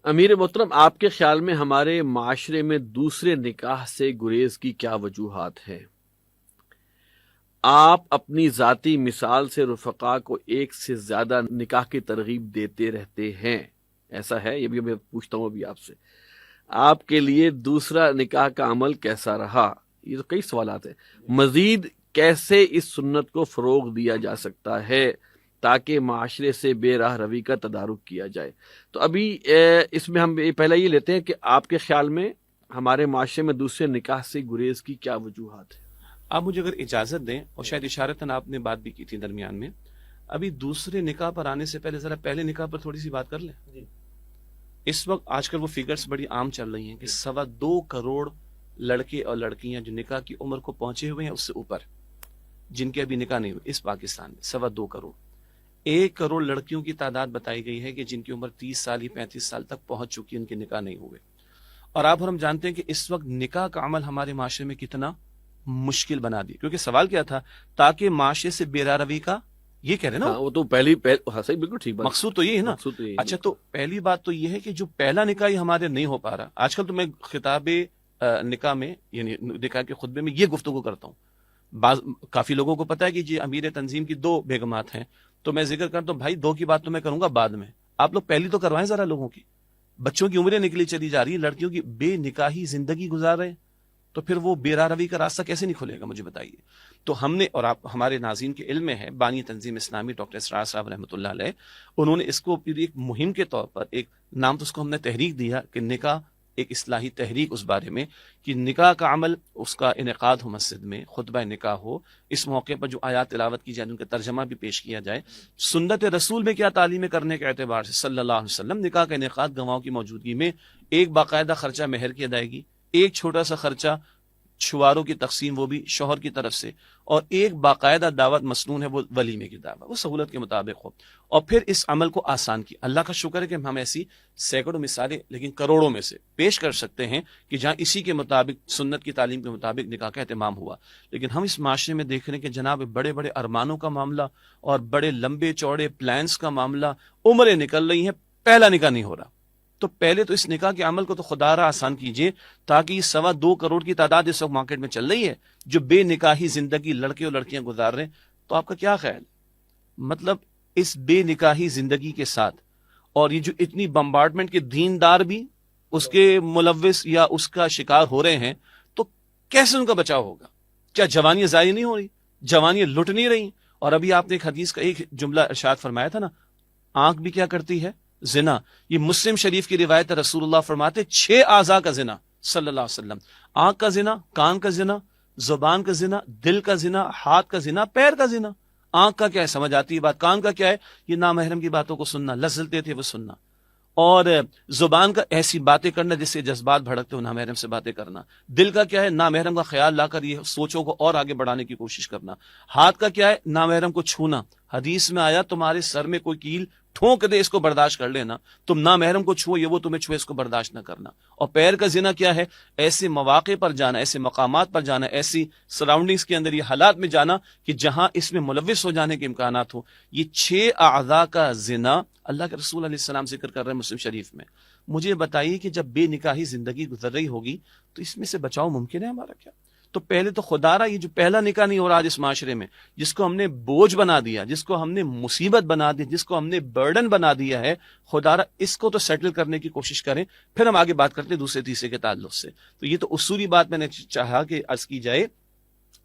امیر محترم، آپ کے خیال میں ہمارے معاشرے میں دوسرے نکاح سے گریز کی کیا وجوہات ہیں؟ آپ اپنی ذاتی مثال سے رفقا کو ایک سے زیادہ نکاح کی ترغیب دیتے رہتے ہیں، ایسا ہے؟ یہ بھی میں پوچھتا ہوں ابھی آپ سے، آپ کے لیے دوسرا نکاح کا عمل کیسا رہا؟ یہ تو کئی سوالات ہیں۔ مزید کیسے اس سنت کو فروغ دیا جا سکتا ہے تاکہ معاشرے سے بے راہ روی کا تدارک کیا جائے؟ تو ابھی اس میں ہم پہلے یہ لیتے ہیں کہ آپ کے خیال میں ہمارے معاشرے میں دوسرے نکاح سے گریز کی کیا وجوہات ہیں؟ آپ مجھے اگر اجازت دیں، اور شاید اشارتاً آپ نے بات بھی کی تھی درمیان میں، ابھی دوسرے نکاح پر آنے سے پہلے ذرا پہلے نکاح پر تھوڑی سی بات کر لیں۔ اس وقت آج کل وہ فگرز بڑی عام چل رہی ہیں کہ 2.25 کروڑ لڑکے اور لڑکیاں جو نکاح کی عمر کو پہنچے ہوئے ہیں اس سے اوپر، جن کے ابھی نکاح نہیں ہوئے اس پاکستان میں 2.25 کروڑ۔ 1 کروڑ لڑکیوں کی تعداد بتائی گئی ہے کہ جن کی عمر 30 سال ہی 35 سال تک پہنچ چکی ہے، ان کے نکاح نہیں ہوئے۔ اور آپ اور ہم جانتے ہیں کہ اس وقت نکاح کا عمل ہمارے معاشرے میں کتنا مشکل بنا دی، کیونکہ سوال کیا تھا؟ تاکہ معاشرے سے بے راہ روی کا، یہ کہہ رہے نا وہ تو صحیح، بالکل ٹھیک بات، مقصود تو یہ ہے نا۔ اچھا، تو پہلی بات تو یہ ہے کہ جو پہلا نکاح ہی ہمارے نہیں ہو پا رہا، آج کل تو میں خطاب نکاح میں یعنی نکاح کے خطبے میں یہ گفتگو کرتا ہوں۔ کافی لوگوں کو پتا ہے کہ جی امیر تنظیم کی 2 بیگمات ہیں، تو میں ذکر کرتا ہوں بھائی 2 کی بات تو میں کروں گا بعد میں، آپ لوگ پہلی تو کروائیں ذرا لوگوں کی۔ بچوں کی عمریں نکلی چلی جا رہی ہیں، لڑکیوں کی بے نکاحی زندگی گزار رہے ہیں، تو پھر وہ بے راہ روی کا راستہ کیسے نہیں کھلے گا؟ مجھے بتائیے۔ تو ہم نے، اور آپ ہمارے ناظرین کے علم میں ہے، بانی تنظیم اسلامی ڈاکٹر اسرار صاحب رحمۃ اللہ علیہ، انہوں نے اس کو ایک مہم کے طور پر ایک نام تو اس کو ہم نے تحریک دیا کہ نکاح ایک اصلاحی تحریک، اس بارے میں کہ نکاح کا عمل، اس کا انعقاد ہو مسجد میں، خطبہ نکاح ہو، اس موقع پر جو آیات تلاوت کی جائے ان کا ترجمہ بھی پیش کیا جائے، سنت رسول میں کیا تعلیم کرنے کے اعتبار سے صلی اللہ علیہ وسلم، نکاح کا انعقاد گواہوں کی موجودگی میں، ایک باقاعدہ خرچہ مہر کی ادائیگی، ایک چھوٹا سا خرچہ چھواروں کی تقسیم وہ بھی شوہر کی طرف سے، اور ایک باقاعدہ دعوت مسنون ہے وہ ولیمے کی دعوت، وہ سہولت کے مطابق ہو، اور پھر اس عمل کو آسان کی۔ اللہ کا شکر ہے کہ ہم ایسی سینکڑوں مثالیں، لیکن کروڑوں میں سے پیش کر سکتے ہیں کہ جہاں اسی کے مطابق، سنت کی تعلیم کے مطابق نکاح کا اہتمام ہوا۔ لیکن ہم اس معاشرے میں دیکھ رہے ہیں کہ جناب بڑے بڑے ارمانوں کا معاملہ اور بڑے لمبے چوڑے پلانز کا معاملہ، عمریں نکل رہی ہیں، پہلا نکاح نہیں ہو رہا۔ تو پہلے تو اس نکاح کے عمل کو تو خدا را آسان کیجئے، تاکہ یہ 2.25 کروڑ کی تعداد اس وقت مارکیٹ میں چل رہی ہے جو بے نکاحی زندگی لڑکے اور لڑکیاں گزار رہے ہیں۔ تو آپ کا کیا خیال؟ مطلب اس بے نکاحی زندگی کے ساتھ، اور یہ جو اتنی بمبارڈمنٹ کے دیندار بھی اس کے ملوث یا اس کا شکار ہو رہے ہیں، تو کیسے ان کا بچاؤ ہوگا؟ کیا جوانیاں ضائع نہیں ہو رہی؟ جوانیاں لٹ نہیں رہی؟ اور ابھی آپ نے ایک حدیث کا ایک جملہ ارشاد فرمایا تھا نا، آنکھ بھی کیا کرتی ہے؟ زنا۔ یہ مسلم شریف کی روایت، رسول اللہ فرماتے 6 اعضاء کا زنا، صلی اللہ علیہ وسلم۔ آنکھ کا زنا، کان کا زنا، زبان کا زنا، دل کا زنا، ہاتھ کا زنا، پیر کا زنا۔ آنکھ کا کیا ہے؟ سمجھ آتی ہے بات۔ کان کا کیا ہے؟ یہ نامحرم کی باتوں کو سننا، لذت دیتے وہ سننا۔ اور زبان کا ایسی باتیں کرنا جس سے جذبات بھڑکتے ہو، نامحرم سے باتیں کرنا۔ دل کا کیا ہے؟ نامحرم کا خیال لا کر یہ سوچوں کو اور آگے بڑھانے کی کوشش کرنا۔ ہاتھ کا کیا ہے؟ نامحرم کو چھونا۔ حدیث میں آیا تمہارے سر میں کوئی کیل ٹھونک دے اس کو برداشت کر لینا، تم نامحرم کو چھو، یہ وہ تمہیں چھوئے اس کو برداشت نہ کرنا۔ اور پیر کا زنا کیا ہے؟ ایسے مواقع پر جانا، ایسے مقامات پر جانا، ایسی سراؤنڈنگز کے اندر، یہ حالات میں جانا کہ جہاں اس میں ملوث ہو جانے کے امکانات ہو۔ یہ 6 اعضاء کا زنا اللہ کے رسول علیہ السلام ذکر کر رہے ہیں مسلم شریف میں۔ مجھے بتائیے کہ جب بے نکاحی زندگی گزر رہی ہوگی تو اس میں سے بچاؤ ممکن ہے ہمارا کیا؟ تو پہلے تو خدا را یہ جو پہلا نکاح نہیں ہو رہا آج اس معاشرے میں، جس کو ہم نے بوجھ بنا دیا، جس کو ہم نے مصیبت بنا دی، جس کو ہم نے برڈن بنا دیا ہے، خدا را اس کو تو سیٹل کرنے کی کوشش کریں، پھر ہم آگے بات کرتے ہیں دوسرے تیسرے کے تعلق سے۔ تو یہ تو اصولی بات میں نے چاہا کہ عرض کی جائے،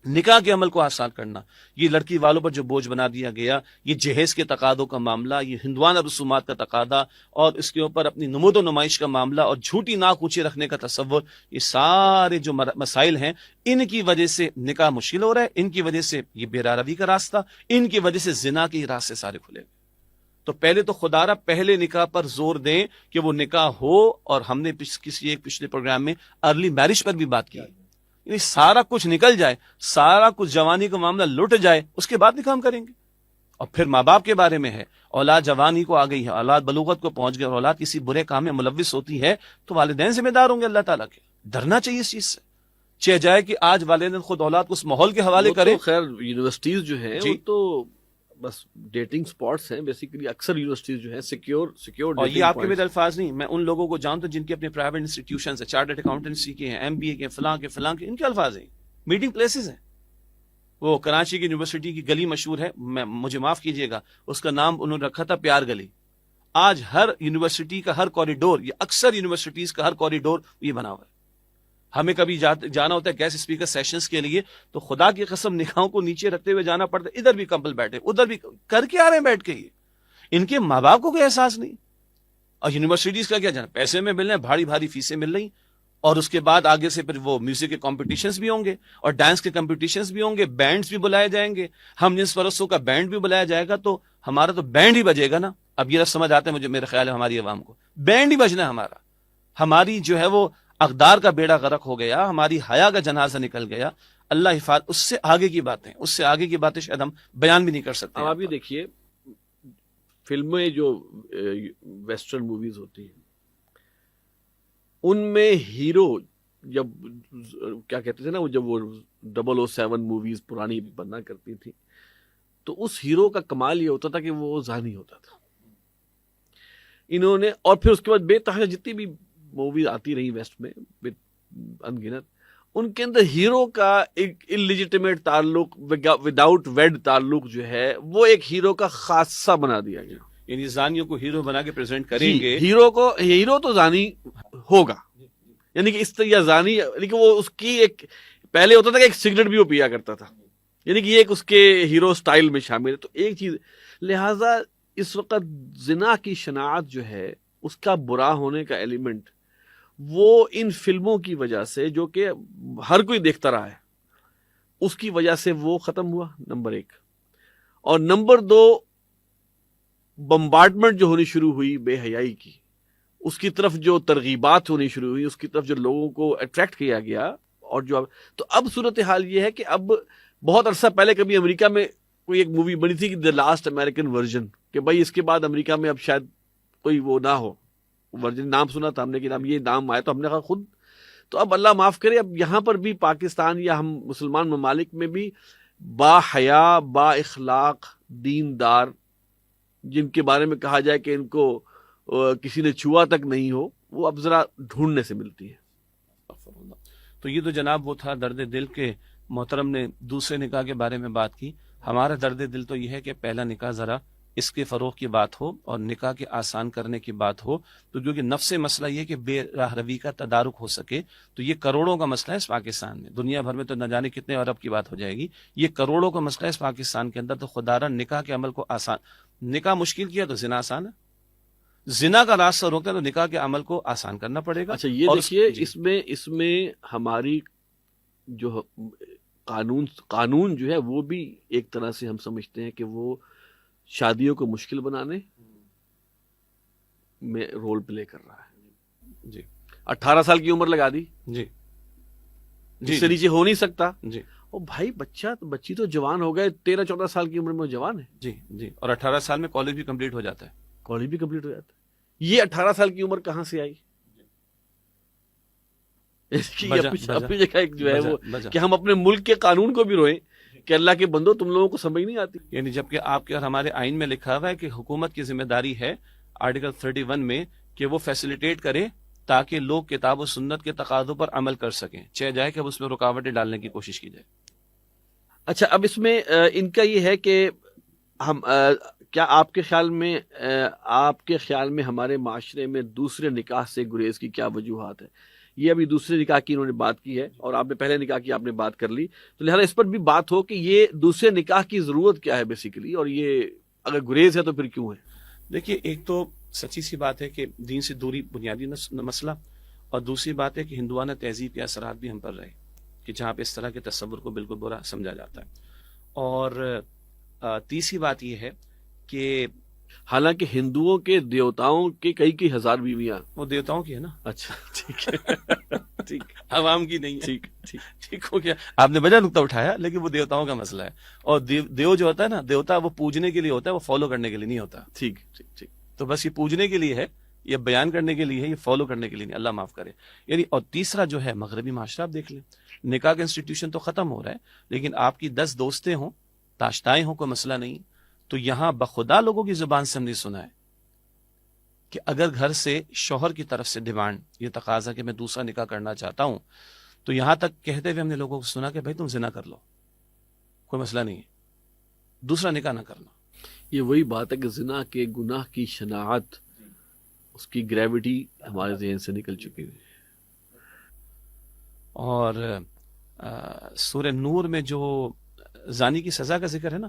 نکاح کے عمل کو آسان کرنا، یہ لڑکی والوں پر جو بوجھ بنا دیا گیا، یہ جہیز کے تقاضوں کا معاملہ، یہ ہندوانہ رسومات کا تقاضا، اور اس کے اوپر اپنی نمود و نمائش کا معاملہ، اور جھوٹی ناک اونچے رکھنے کا تصور، یہ سارے جو مسائل ہیں، ان کی وجہ سے نکاح مشکل ہو رہا ہے، ان کی وجہ سے یہ بے راہ روی کا راستہ، ان کی وجہ سے زنا کے راستے سارے کھلے گئے۔ تو پہلے تو خدا را پہلے نکاح پر زور دیں کہ وہ نکاح ہو، اور ہم نے کسی ایک پچھلے پروگرام میں ارلی میرج پر بھی بات کی، یعنی سارا کچھ نکل جائے، سارا کچھ جوانی کا معاملہ لٹ جائے، اس کے بعد نکاح کریں گے۔ اور پھر ماں باپ کے بارے میں ہے، اولاد جوانی کو آ گئی ہے، اولاد بلوغت کو پہنچ گئی، اور اولاد کسی برے کام میں ملوث ہوتی ہے، تو والدین ذمہ دار ہوں گے اللہ تعالیٰ کے۔ ڈرنا چاہیے اس چیز سے، چاہے جائے کہ آج والدین خود اولاد کو اس ماحول کے حوالے کریں۔ خیر یونیورسٹیز جو ہیں وہ تو بس ڈیٹنگ سپاٹس ہیں بیسیکلی. اکثر یونیورسٹیز جو ہیں سیکیور اور یہ آپ کے میرے الفاظ نہیں, میں ان لوگوں کو جانتا ہوں جن کے اپنے پرائیویٹ انسٹیٹیوشنز ہیں, چارٹرڈ اکاؤنٹنسی کے ہیں, ایم بی اے کے, فلاں کے, ان کے الفاظ ہیں, میٹنگ پلیسز ہیں. وہ کراچی کی یونیورسٹی کی گلی مشہور ہے, مجھے معاف کیجئے گا, اس کا نام انہوں نے رکھا تھا پیار گلی. آج ہر یونیورسٹی کا ہر کوریڈور, یہ اکثر یونیورسٹیز کا ہر کوریڈور یہ بنا ہوا ہے. ہمیں کبھی جانا ہوتا ہے گیسٹ اسپیکر سیشنز کے لیے, تو خدا کی قسم نکاحوں کو نیچے رکھتے ہوئے جانا پڑتا ہے. ادھر بھی کپل بیٹھے, ادھر بھی کر کے آ رہے ہیں بیٹھ کے, یہ ان کے ماں باپ کو کوئی احساس نہیں. اور یونیورسٹیز کا کیا جانا, پیسے میں مل رہے ہیں, بھاری بھاری فیسیں مل رہی, اور اس کے بعد آگے سے پھر وہ میوزک کے کمپٹیشنز بھی ہوں گے, اور ڈانس کے کمپٹیشنز بھی ہوں گے, بینڈز بھی بلائے جائیں گے, ہم جنس پرستوں کا بینڈ بھی بلایا جائے گا, تو ہمارا تو بینڈ ہی بجے گا نا. اب یہ سمجھ آتا ہے مجھے, میرا خیال ہے ہماری عوام کو بینڈ ہی بجنا ہے ہمارا. ہماری جو ہے وہ اقدار کا بیڑا غرق ہو گیا, ہماری حیا کا جنازہ نکل گیا. اللہ حفاظت, اس سے آگے کی باتیں شاید ہم بیان بھی نہیں کر سکتے. اب آپ یہ دیکھیے, فلمیں جو ویسٹرن موویز ہوتی ہیں ان میں ہیرو جب کیا کہتے تھے نا, جب وہ 007 موویز پرانی بننا کرتی تھی, تو اس ہیرو کا کمال یہ ہوتا تھا کہ وہ زانی ہوتا تھا. انہوں نے, اور پھر اس کے بعد بے تحاشا جتنی بھی موویز آتی رہی ویسٹ میں انگنت, ان کے اندر ہیرو کا ایک انلیجیٹمیٹ تعلق, وداؤٹ ویڈ تعلق جو ہے, وہ ایک ہیرو کا خاصہ بنا دیا گیا. یعنی زانیوں کو ہیرو بنا کے پریزنٹ کریں گے. ہیرو تو زانی ہوگا, یعنی کہ اس طرح زانی, لیکن وہ اس کی ایک پہلے ہوتا تھا کہ ایک سگریٹ بھی وہ پیا کرتا تھا, یعنی کہ یہ ایک اس کے ہیرو سٹائل میں شامل ہے. تو ایک چیز, لہٰذا اس وقت زنا کی شناعت جو ہے, اس کا برا ہونے کا ایلیمنٹ, وہ ان فلموں کی وجہ سے, جو کہ ہر کوئی دیکھتا رہا ہے, اس کی وجہ سے وہ ختم ہوا, نمبر ایک. اور نمبر دو, بمبارڈمنٹ جو ہونی شروع ہوئی بے حیائی کی, اس کی طرف جو ترغیبات ہونی شروع ہوئی, اس کی طرف جو لوگوں کو اٹریکٹ کیا گیا, اور جو تو اب صورتحال یہ ہے کہ اب بہت عرصہ پہلے کبھی امریکہ میں کوئی ایک مووی بنی تھی کہ دا لاسٹ امریکن ورژن, کہ بھائی اس کے بعد امریکہ میں اب شاید کوئی وہ نہ ہو, ورژن نام سنا تھا ہم نے, کہ اب یہ نام آیا تو ہم نے کہا خود, تو اب اللہ معاف کرے, اب یہاں پر بھی پاکستان یا ہم مسلمان ممالک میں بھی با حیا, با اخلاق, دیندار, جن کے بارے میں کہا جائے کہ ان کو کسی نے چھوا تک نہیں ہو, وہ اب ذرا ڈھونڈنے سے ملتی ہے. تو یہ تو جناب وہ تھا درد دل کے, محترم نے دوسرے نکاح کے بارے میں بات کی. ہمارا درد دل تو یہ ہے کہ پہلا نکاح ذرا اس کے فروغ کی بات ہو اور نکاح کے آسان کرنے کی بات ہو. تو جو کہ نفس مسئلہ یہ کہ بے راہ روی کا تدارک ہو سکے, تو یہ کروڑوں کا مسئلہ ہے اس پاکستان میں. دنیا بھر میں تو نہ جانے کتنے ارب کی بات ہو جائے گی, یہ کروڑوں کا مسئلہ ہے اس پاکستان کے اندر. تو خدارا نکاح کے عمل کو آسان, نکاح مشکل کیا تو زنا آسان ہے, زنا کا راستہ روکتا ہے تو نکاح کے عمل کو آسان کرنا پڑے گا. اچھا یہ دیکھیے, اس میں ہماری جو قانون جو ہے وہ بھی ایک طرح سے ہم سمجھتے ہیں کہ وہ شادیوں کو مشکل بنانے میں رول پلے کر رہا ہے. جی 18 سال کی عمر لگا دی, جی جس سے نیچے ہو نہیں سکتا. جی او بھائی, بچی تو جوان ہو گئے, 13-14 سال کی عمر میں وہ جوان ہے. جی جی, اور 18 سال میں کالج بھی کمپلیٹ ہو جاتا ہے. کالج بھی کمپلیٹ ہو جاتا ہے. یہ 18 سال کی عمر کہاں سے آئی؟ اپنی جگہ ایک جو ہے وہ کہ ہم اپنے ملک کے قانون کو بھی روئیں کہ اللہ کے بندو تم لوگوں کو سمجھ نہیں آتی. یعنی جبکہ آپ کے اور ہمارے آئین میں لکھا ہوا ہے کہ حکومت کی ذمہ داری ہے آرٹیکل 31 میں کہ وہ فیسیلیٹیٹ کرے تاکہ لوگ کتاب و سنت کے تقاضوں پر عمل کر سکیں, چاہے جائے کہ اب اس میں رکاوٹیں ڈالنے کی کوشش کی جائے. اچھا, اب اس میں ان کا یہ ہے کہ ہم کیا آپ کے خیال میں ہمارے معاشرے میں دوسرے نکاح سے گریز کی کیا وجوہات ہے؟ یہ ابھی دوسرے نکاح کی انہوں نے بات کی ہے, اور آپ نے پہلے نکاح کی آپ نے بات کر لی, تو لہذا اس پر بھی بات ہو کہ یہ دوسرے نکاح کی ضرورت کیا ہے بیسیکلی, اور یہ اگر گریز ہے تو پھر کیوں ہے؟ دیکھیے, ایک تو سچی سی بات ہے کہ دین سے دوری بنیادی مسئلہ, اور دوسری بات ہے کہ ہندوانہ تہذیب کے اثرات بھی ہم پر رہے, کہ جہاں پہ اس طرح کے تصور کو بالکل برا سمجھا جاتا ہے. اور تیسری بات یہ ہے کہ حالانکہ ہندوؤں کے دیوتاؤں کے کئی ہزار بیویاں, وہ دیوتاؤں کی ہے نا. اچھا ٹھیک ہے, ٹھیک, عوام کی نہیں. ٹھیک ٹھیک ہو گیا, آپ نے بڑا نقطہ اٹھایا, لیکن وہ دیوتاؤں کا مسئلہ ہے. اور دیو جو ہوتا ہے نا, دیوتا وہ پوجنے کے لیے ہوتا ہے, وہ فالو کرنے کے لیے نہیں ہوتا. ٹھیک. تو بس یہ پوجنے کے لیے ہے, یہ بیان کرنے کے لیے ہے, یہ فالو کرنے کے لیے نہیں, اللہ معاف کرے. یعنی اور تیسرا جو ہے مغربی معاشرہ, آپ دیکھ لیں, نکاح کا انسٹیٹیوشن تو ختم ہو رہا ہے, لیکن آپ کی 10 دوستیں ہوں, داشتائیں ہوں, کوئی مسئلہ نہیں, تو یہاں بخدا لوگوں کی زبان سے ہم نے سنا ہے کہ اگر گھر سے شوہر کی طرف سے ڈیمانڈ، یہ تقاضا کہ میں دوسرا نکاح کرنا چاہتا ہوں، تو یہاں تک کہتے ہوئے ہم نے لوگوں کو سنا کہ بھائی تم زنا کر لو، کوئی مسئلہ نہیں ہے، دوسرا نکاح نہ کرنا. یہ وہی بات ہے کہ زنا کے گناہ کی شناعت، اس کی گریوٹی ہمارے ذہن سے نکل چکی ہے. اور سورہ نور میں جو زانی کی سزا کا ذکر ہے نا،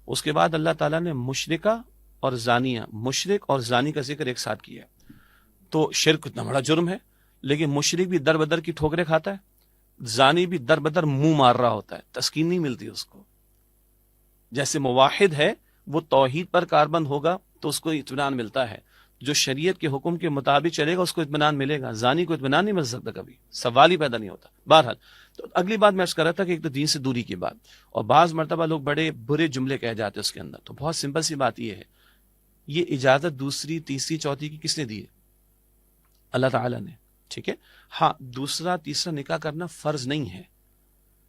اس کے بعد اللہ تعالیٰ نے مشرکہ اور زانیہ، مشرک اور زانی کا ذکر ایک ساتھ کیا. تو شرک اتنا بڑا جرم ہے، لیکن مشرک بھی در بدر کی ٹھوکریں کھاتا ہے، زانی بھی در بدر منہ مار رہا ہوتا ہے، تسکین نہیں ملتی اس کو. جیسے موحد ہے وہ توحید پر کاربند ہوگا تو اس کو اطمینان ملتا ہے، جو شریعت کے حکم کے مطابق چلے گا اس کو اطمینان ملے گا. زانی کو اطمینان نہیں مل سکتا، کبھی سوال ہی پیدا نہیں ہوتا. بہرحال تو اگلی بات میں عرض کر رہا تھا کہ ایک تو دین سے دوری کی بات، اور بعض مرتبہ لوگ بڑے برے جملے کہہ جاتے ہیں اس کے اندر. تو بہت سمپل سی بات یہ ہے، یہ اجازت دوسری تیسری چوتھی کی کس نے دی ہے؟ اللہ تعالیٰ نے. ٹھیک ہے، ہاں دوسرا تیسرا نکاح کرنا فرض نہیں ہے،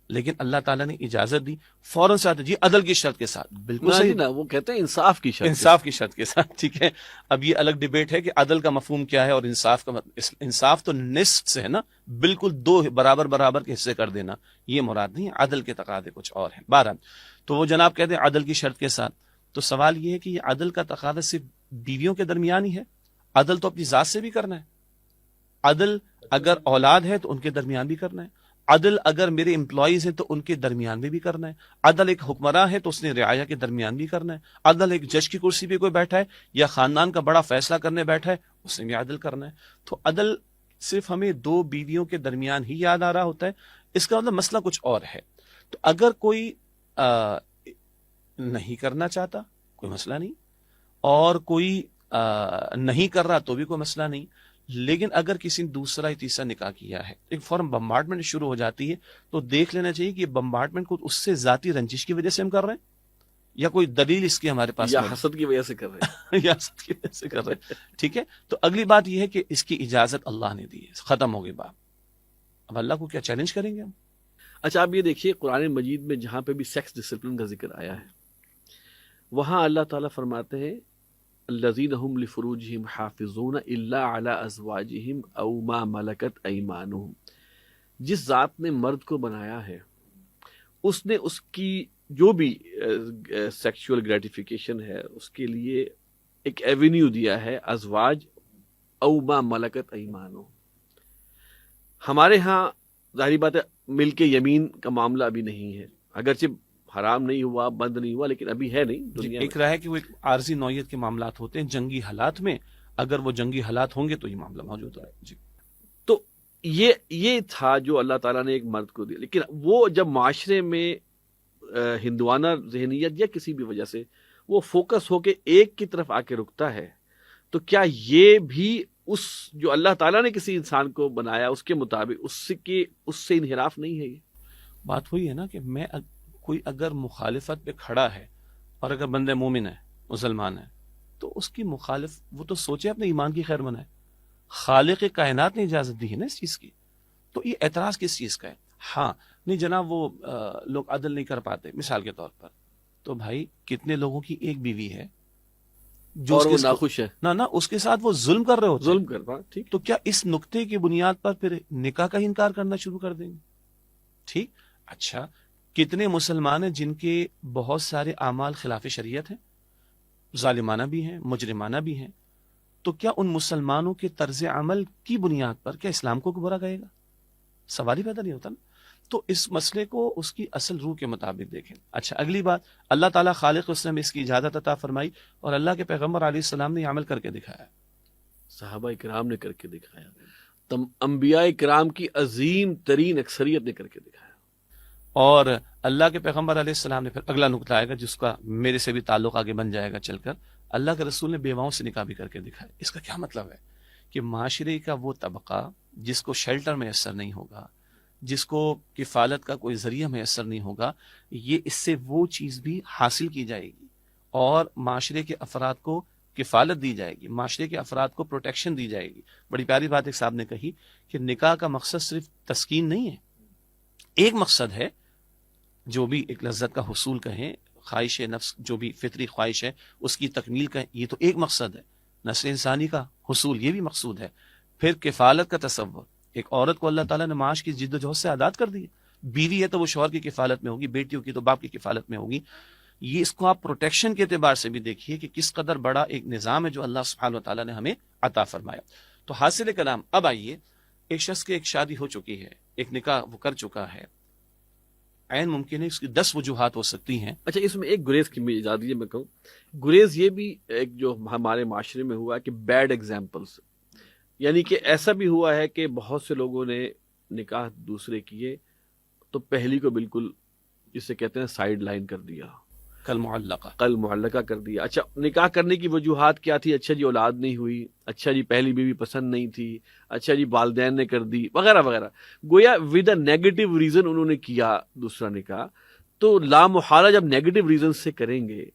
لیکن اللہ تعالیٰ نے اجازت دی. فوراً سے آتے جی عدل کی شرط کے ساتھ، بالکل صحیح نا، وہ کہتے ہیں انصاف کی شرط، انصاف کی شرط کے ساتھ. ٹھیک ہے، اب یہ الگ ڈیبیٹ ہے کہ عدل کا مفہوم کیا ہے اور انصاف کا انصاف تو نصف سے ہے نا، بالکل دو برابر برابر کے حصے کر دینا، یہ مراد نہیں. عدل کے تقاضے کچھ اور ہیں. بہرحال تو وہ جناب کہتے ہیں عدل کی شرط کے ساتھ. تو سوال یہ ہے کہ یہ عدل کا تقاضا صرف بیویوں کے درمیان ہی ہے؟ عدل تو اپنی ذات سے بھی کرنا ہے. عدل اگر اولاد ہے تو ان کے درمیان بھی کرنا ہے. عدل اگر میرے امپلائیز ہیں تو ان کے درمیان میں بھی کرنا ہے. عدل ایک حکمراں ہے تو اس نے رعایا کے درمیان بھی کرنا ہے. عدل ایک جج کی کرسی پہ کوئی بیٹھا ہے یا خاندان کا بڑا فیصلہ کرنے بیٹھا ہے، اس نے بھی عدل کرنا ہے. تو عدل صرف ہمیں دو بیویوں کے درمیان ہی یاد آ رہا ہوتا ہے، اس کا مطلب مسئلہ کچھ اور ہے. تو اگر کوئی نہیں کرنا چاہتا کوئی مسئلہ نہیں، اور کوئی نہیں کر رہا تو بھی کوئی مسئلہ نہیں. لیکن اگر کسی نے دوسرا یا تیسرا نکاح کیا ہے، ایک فوراً بمبارڈمنٹ شروع ہو جاتی ہے، تو دیکھ لینا چاہیے کہ یہ بمبارڈمنٹ کو اس سے ذاتی رنجش کی وجہ سے ہم کر رہے ہیں یا کوئی دلیل اس کی ہمارے پاس، یا حسد کی وجہ سے کر رہے ہیں یا حسد کی وجہ سے کر رہے ہیں. ٹھیک ہے، تو اگلی بات یہ ہے کہ اس کی اجازت اللہ نے دی ہے، ختم ہو گئی بات. اب اللہ کو کیا چیلنج کریں گے ہم؟ اچھا آپ یہ دیکھیے قرآن مجید میں جہاں پہ بھی سیکس ڈسپلن کا ذکر آیا ہے، وہاں اللہ تعالیٰ فرماتے ہیں الذین هم لفروجہم حافظون الا علی ازواجہم او ما ملکت ایمانہم. جس ذات نے مرد کو بنایا ہے اس نے اس کی جو بھی سیکشول گریٹیفیکیشن ہے اس کے لیے ایک ایونیو دیا ہے، ازواج او ما ملکت ایمانہم. ہمارے ہاں ظاہری بات ہے ملک یمین کا معاملہ ابھی نہیں ہے، اگرچہ حرام نہیں ہوا، بند نہیں ہوا، لیکن ابھی ہے نہیں دنیا ایک رائے ہے کہ وہ ایک عارضی نوعیت کے معاملات ہوتے ہیں جنگی حالات میں، اگر وہ جنگی حالات ہوں گے تو یہ معاملہ موجود ہے. جی تو یہ تھا جو اللہ تعالیٰ نے ایک مرد کو دیا. لیکن وہ جب معاشرے میں ہندوانہ ذہنیت یا کسی بھی وجہ سے وہ فوکس ہو کے ایک کی طرف آ کے رکتا ہے، تو کیا یہ بھی اس جو اللہ تعالیٰ نے کسی انسان کو بنایا اس کے مطابق اس سے انحراف نہیں ہے؟ یہ بات وہی ہے نا کہ میں کوئی اگر مخالفت پہ کھڑا ہے اور اگر بندہ مومن ہے، مسلمان ہے، تو اس کی مخالف وہ تو سوچے اپنے ایمان کی خیر بنائے. خالق کائنات نے اجازت دی ہے نا اس چیز کی، تو یہ اعتراض کس چیز کا ہے؟ ہاں نہیں جناب وہ لوگ عدل نہیں کر پاتے مثال کے طور پر، تو بھائی کتنے لوگوں کی ایک بیوی ہے جو اور وہ ناخوش ہے، نہ اس کے ساتھ وہ ظلم کر رہے ہوتے ہیں. ظلم کر رہا، ٹھیک، تو کیا اس نقطے کی بنیاد پر پھر نکاح کا انکار کرنا شروع کر دیں گے؟ ٹھیک. اچھا کتنے مسلمان ہیں جن کے بہت سارے اعمال خلاف شریعت ہیں، ظالمانہ بھی ہیں، مجرمانہ بھی ہیں، تو کیا ان مسلمانوں کے طرز عمل کی بنیاد پر کیا اسلام کو برا کہے گا؟ سوال ہی پیدا نہیں ہوتا نا. تو اس مسئلے کو اس کی اصل روح کے مطابق دیکھیں. اچھا اگلی بات، اللہ تعالیٰ خالق اس نے اس کی اجازت عطا فرمائی اور اللہ کے پیغمبر علیہ السلام نے یہ عمل کر کے دکھایا، صحابہ کرام نے کر کے دکھایا، انبیاء کرام کی عظیم ترین اکثریت نے کر کے دکھایا. اور اللہ کے پیغمبر علیہ السلام نے پھر اگلا نقطہ آئے گا جس کا میرے سے بھی تعلق آگے بن جائے گا چل کر، اللہ کے رسول نے بیواؤں سے نکاح بھی کر کے دکھایا. اس کا کیا مطلب ہے؟ کہ معاشرے کا وہ طبقہ جس کو شیلٹر میسر نہیں ہوگا، جس کو کفالت کا کوئی ذریعہ میسر نہیں ہوگا، یہ اس سے وہ چیز بھی حاصل کی جائے گی اور معاشرے کے افراد کو کفالت دی جائے گی، معاشرے کے افراد کو پروٹیکشن دی جائے گی. بڑی پیاری بات ایک صاحب نے کہی کہ نکاح کا مقصد صرف تسکین نہیں ہے، ایک مقصد ہے جو بھی ایک لذت کا حصول کہیں، خواہش نفس جو بھی فطری خواہش ہے اس کی تکمیل کا یہ تو ایک مقصد ہے، نسل انسانی کا حصول یہ بھی مقصود ہے. پھر کفالت کا تصور، ایک عورت کو اللہ تعالیٰ نے معاش کی جد و جہد سے آزاد کر دی، بیوی ہے تو وہ شوہر کی کفالت میں ہوگی، بیٹیوں کی تو باپ کی کفالت میں ہوگی. یہ اس کو آپ پروٹیکشن کے اعتبار سے بھی دیکھیے کہ کس قدر بڑا ایک نظام ہے جو اللہ سبحانہ و تعالیٰ نے ہمیں عطا فرمایا. تو حاصل کلام اب آئیے، ایک شخص کی ایک شادی ہو چکی ہے، ایک نکاح وہ کر چکا ہے، عین ممکن ہے اس کی 10 وجوہات ہو سکتی ہیں. اچھا اس میں ایک گریز کی اجازت دیجیے میں کہوں، گریز یہ بھی ایک جو ہمارے معاشرے میں ہوا ہے کہ بیڈ ایگزامپلس، یعنی کہ ایسا بھی ہوا ہے کہ بہت سے لوگوں نے نکاح دوسرے کیے تو پہلی کو بالکل جسے کہتے ہیں سائیڈ لائن کر دیا، کل معلقہ کر دیا. اچھا نکاح کرنے کی وجوہات کیا تھی؟ اچھا جی اولاد نہیں ہوئی، اچھا جی پہلی بیوی پسند نہیں تھی، اچھا جی والدین نے کر دی وغیرہ وغیرہ. گویا ود اے نیگیٹو ریزن انہوں نے کیا دوسرا نکاح. تو لامحالہ جب نیگیٹو ریزن سے کریں گے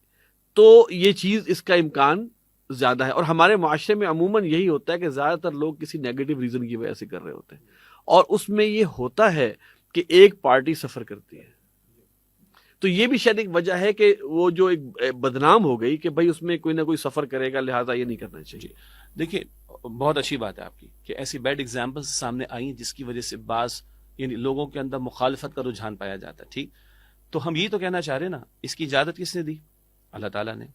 تو یہ چیز اس کا امکان زیادہ ہے. اور ہمارے معاشرے میں عموماً یہی ہوتا ہے کہ زیادہ تر لوگ کسی نیگیٹو ریزن کی وجہ سے کر رہے ہوتے ہیں، اور اس میں یہ ہوتا ہے کہ ایک پارٹی سفر کرتی ہے. تو یہ بھی شاید ایک وجہ ہے کہ وہ جو ایک بدنام ہو گئی کہ بھائی اس میں کوئی نہ کوئی سفر کرے گا، لہٰذا یہ نہیں کرنا چاہیے. دیکھیے بہت اچھی بات ہے آپ کی کہ ایسی بیڈ ایگزامپلس سامنے آئی جس کی وجہ سے بعض یعنی لوگوں کے اندر مخالفت کا رجحان پایا جاتا ہے. ٹھیک، تو ہم یہ تو کہنا چاہ رہے ہیں نا، اس کی اجازت کس نے دی؟ اللہ تعالیٰ نے.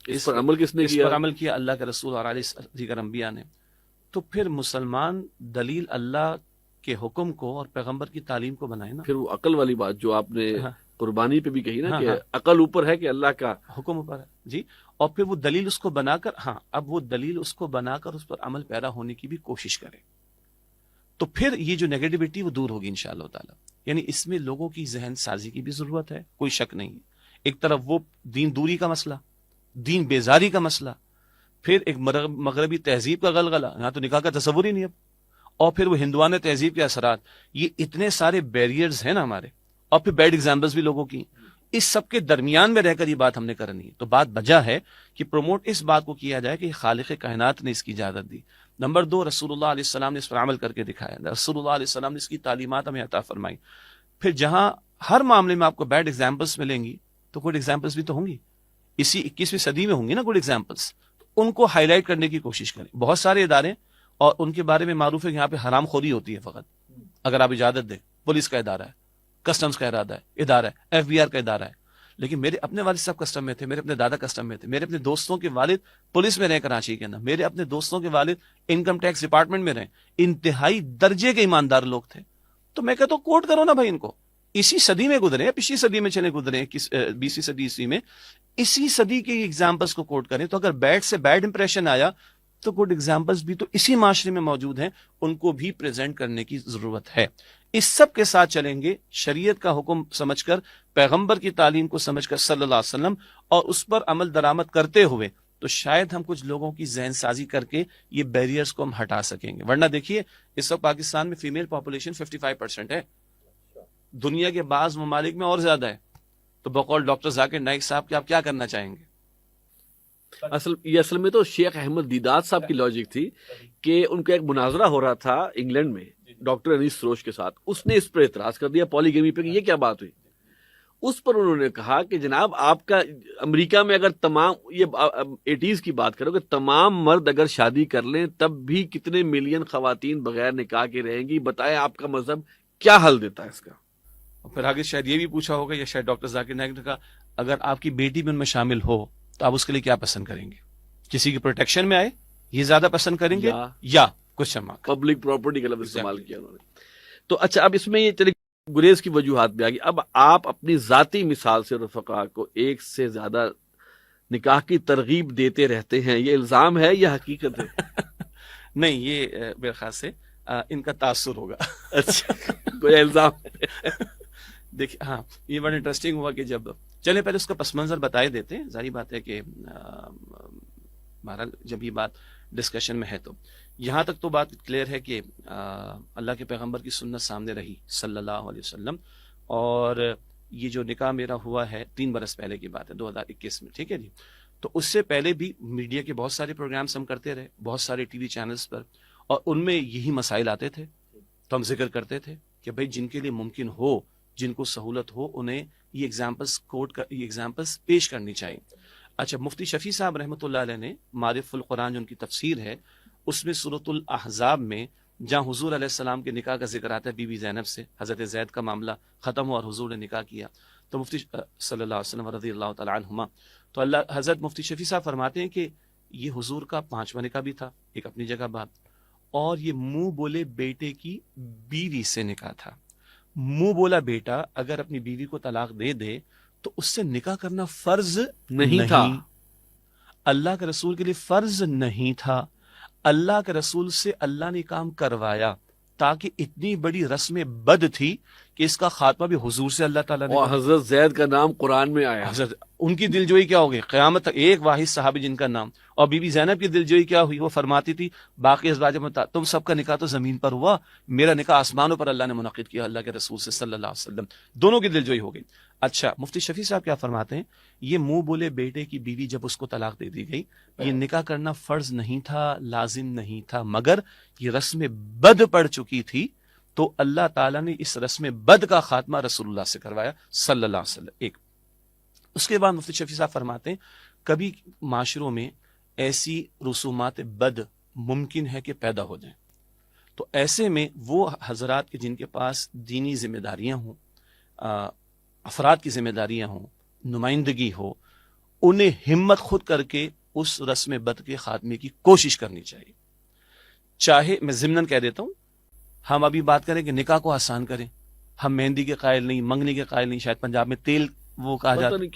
اس پر عمل کس نے کیا؟ اس پر عمل کیا اللہ کے رسول اور دیگر انبیاء نے. تو پھر مسلمان دلیل اللہ کے حکم کو اور پیغمبر کی تعلیم کو بنائے نا. پھر وہ عقل والی بات جو آپ نے قربانی پہ بھی کہی نا کہ عقل اوپر ہے کہ اللہ کا حکم اوپر ہے جی. اور پھر وہ دلیل اس کو بنا کر اب وہ دلیل اس کو بنا کر اس پر عمل پیرا ہونے کی بھی کوشش کرے تو پھر یہ جو نیگیٹیوٹی وہ دور ہوگی انشاءاللہ تعالی. یعنی اس میں لوگوں کی ذہن سازی کی بھی ضرورت ہے، کوئی شک نہیں ہے. ایک طرف وہ دین دوری کا مسئلہ، دین بیزاری کا مسئلہ، پھر ایک مغربی تہذیب کا غلغلہ، یہاں تو نکاح کا تصور ہی نہیں اب، اور پھر وہ ہندوانہ تہذیب کے اثرات، یہ اتنے سارے بیریئرز ہیں نا ہمارے، اور پھر بیڈ ایگزامپلس بھی لوگوں کی. اس سب کے درمیان میں رہ کر یہ بات ہم نے کرنی ہے. تو بات بجا ہے کہ پروموٹ اس بات کو کیا جائے کہ خالق کائنات نے اس کی اجازت دی. نمبر 2، رسول اللہ علیہ السلام نے اس پر عمل کر کے دکھایا، رسول اللہ علیہ السلام نے اس کی تعلیمات ہمیں عطا فرمائی. پھر جہاں ہر معاملے میں آپ کو بیڈ ایگزامپلس ملیں گی تو گڈ ایگزامپلس بھی تو ہوں گی، اسی 21ویں صدی میں ہوں گی نا گڈ ایگزامپلس. ان کو ہائی لائٹ کرنے کی کوشش کریں. بہت سارے ادارے اور ان کے بارے میں معروف ہے کہ یہاں پہ حرام خوری ہوتی ہے فقط، اگر آپ اجازت دیں. پولیس کا ادارہ ہے، کسٹمز کا ادارہ ہے، FBI کا ادارہ ہے. لیکن میرے اپنے والد صاحب کسٹم میں تھے، میرے اپنے دادا کسٹم میں تھے، میرے اپنے دوستوں کے والد پولیس میں رہے کراچی کے اندر، میرے اپنے دوستوں کے والد انکم ٹیکس ڈپارٹمنٹ میں رہے، انتہائی درجے کے ایماندار لوگ تھے. تو میں کہتا ہوں کوٹ کرو نا بھائی ان کو. اسی صدی میں گزرے، پچھلی صدی میں چلے گزرے، 20ویں صدی عیسوی میں اسی صدی کے ایگزامپلس کو کوٹ کریں. تو اگر بیڈ سے بیڈ امپریشن آیا تو گڈ ایگزامپلس بھی تو اسی معاشرے میں موجود ہیں، ان کو بھی پریزنٹ کرنے کی ضرورت ہے. اس سب کے ساتھ چلیں گے، شریعت کا حکم سمجھ کر، پیغمبر کی تعلیم کو سمجھ کر صلی اللہ علیہ وسلم، اور اس پر عمل درآمد کرتے ہوئے، تو شاید ہم کچھ لوگوں کی ذہن سازی کر کے یہ بیریئرز کو ہم ہٹا سکیں گے. ورنہ دیکھیے اس وقت پاکستان میں فیمیل پاپولیشن 55% ہے، دنیا کے بعض ممالک میں اور زیادہ ہے. تو بقول ڈاکٹر ذاکر نائک صاحب کے آپ کیا کرنا چاہیں گے؟ اصل میں تو شیخ احمد دیدات صاحب کی لاجک تھی کہ ان کا ایک مناظرہ ہو رہا تھا انگلینڈ میں ڈاکٹر انیس سروش کے ساتھ. اس نے اس پر اعتراض کر دیا پالیگیمی پہ کہ یہ کیا بات ہوئی. اس پر انہوں نے کہا کہ جناب آپ کا امریکہ میں اگر تمام یہ 80s کی بات کرو کہ تمام مرد اگر شادی کر لیں تب بھی کتنے ملین خواتین بغیر نکاح کے رہیں گی، بتائیں آپ کا مذہب کیا حل دیتا ہے اس کا. پھر آگے شاید یہ بھی پوچھا ہوگا یا شاید ڈاکٹر ذاکر نائک نے کہا اگر آپ کی بیٹی بھی ان میں شامل ہو تو آپ اس کے لیے کیا پسند کریں گے؟ کسی کی پروٹیکشن میں آئے یہ زیادہ پسند کریں گے یا کچھ پبلک پراپرٹی کا لفظ استعمال کیا انہوں نے. تو اچھا اب اس میں یہ چلے گریز کی وجوہات بھی آ گئی. اب آپ اپنی ذاتی مثال سے رفقا کو ایک سے زیادہ نکاح کی ترغیب دیتے رہتے ہیں، یہ الزام ہے یا حقیقت ہے؟ نہیں، یہ میرے خیال سے ان کا تاثر ہوگا. اچھا کوئی الزام دیکھیے یہ بڑا انٹرسٹنگ ہوا کہ جب چلے پہلے اس کا پس منظر بتائے دیتے ہیں. ظاہری بات ہے کہ بہرحال جب یہ بات ڈسکشن میں ہے تو یہاں تک تو بات کلیئر ہے کہ اللہ کے پیغمبر کی سنت سامنے رہی صلی اللہ علیہ وسلم. اور یہ جو نکاح میرا ہوا ہے 3 برس پہلے کی بات ہے، 2021 میں، ٹھیک ہے جی. تو اس سے پہلے بھی میڈیا کے بہت سارے پروگرامز ہم کرتے رہے، بہت سارے ٹی وی چینلز پر، اور ان میں یہی مسائل آتے تھے. تو ہم ذکر کرتے تھے کہ بھائی جن کے لیے ممکن ہو، جن کو سہولت ہو، انہیں یہ ایگزامپلس پیش کرنی چاہیے. اچھا, مفتی شفیع صاحب رحمۃ اللہ علیہ نے معرف القرآن جو ان کی تفسیر ہے اس میں سورۃ الاحزاب میں جہاں حضور علیہ السلام کے نکاح کا ذکر آتا ہے بی بی زینب سے, حضرت زید کا معاملہ ختم ہوا اور حضور نے نکاح کیا, تو مفتی صلی اللہ علیہ وسلم رضی اللہ تعالی عنہما, تو حضرت مفتی شفیع صاحب فرماتے ہیں کہ یہ حضور کا 5واں نکاح بھی تھا, ایک اپنی جگہ بات, اور یہ منہ بولے بیٹے کی بیوی سے نکاح تھا. منہ بولا بیٹا اگر اپنی بیوی کو طلاق دے دے تو اس سے نکاح کرنا فرض نہیں تھا, اللہ کے رسول کے لیے فرض نہیں تھا. اللہ کے رسول سے اللہ نے کام کروایا تاکہ اتنی بڑی رسم بد تھی کہ اس کا خاتمہ بھی حضور سے اللہ تعالیٰ نے. اور حضرت زید کا نام قرآن میں آیا, حضرت ان کی دل جوئی کیا ہو گئی قیامت تک, ایک واحد صحابی جن کا نام, اور بی بی زینب کی دل جوئی کیا ہوئی, وہ فرماتی تھی باقی ازواج میں تم سب کا نکاح تو زمین پر ہوا, میرا نکاح آسمانوں پر اللہ نے منعقد کیا اللہ کے رسول سے صلی اللہ علیہ وسلم, دونوں کی دل جوئی ہو گئی. اچھا, مفتی شفیع صاحب کیا فرماتے ہیں, یہ منہ بولے بیٹے کی بیوی جب اس کو طلاق دے دی گئی, یہ نکاح کرنا فرض نہیں تھا, لازم نہیں تھا, مگر یہ رسم بد پڑ چکی تھی تو اللہ تعالیٰ نے اس رسم بد کا خاتمہ رسول اللہ سے کروایا صلی اللہ علیہ وسلم. ایک اس کے بعد مفتی شفیع صاحب فرماتے ہیں کبھی معاشروں میں ایسی رسومات بد ممکن ہے کہ پیدا ہو جائیں, تو ایسے میں وہ حضرات کے جن کے پاس دینی ذمہ داریاں ہوں, افراد کی ذمہ داریاں ہوں, نمائندگی ہو, انہیں ہمت خود کر کے اس رسم بد کے خاتمے کی کوشش کرنی چاہیے. چاہے میں ضمناً کہہ دیتا ہوں, ہم ابھی بات کریں کہ نکاح کو آسان کریں, ہم مہندی کے قائل نہیں, منگنی کے قائل نہیں, شاید پنجاب میں تیل وہ کہا جاتا ہے,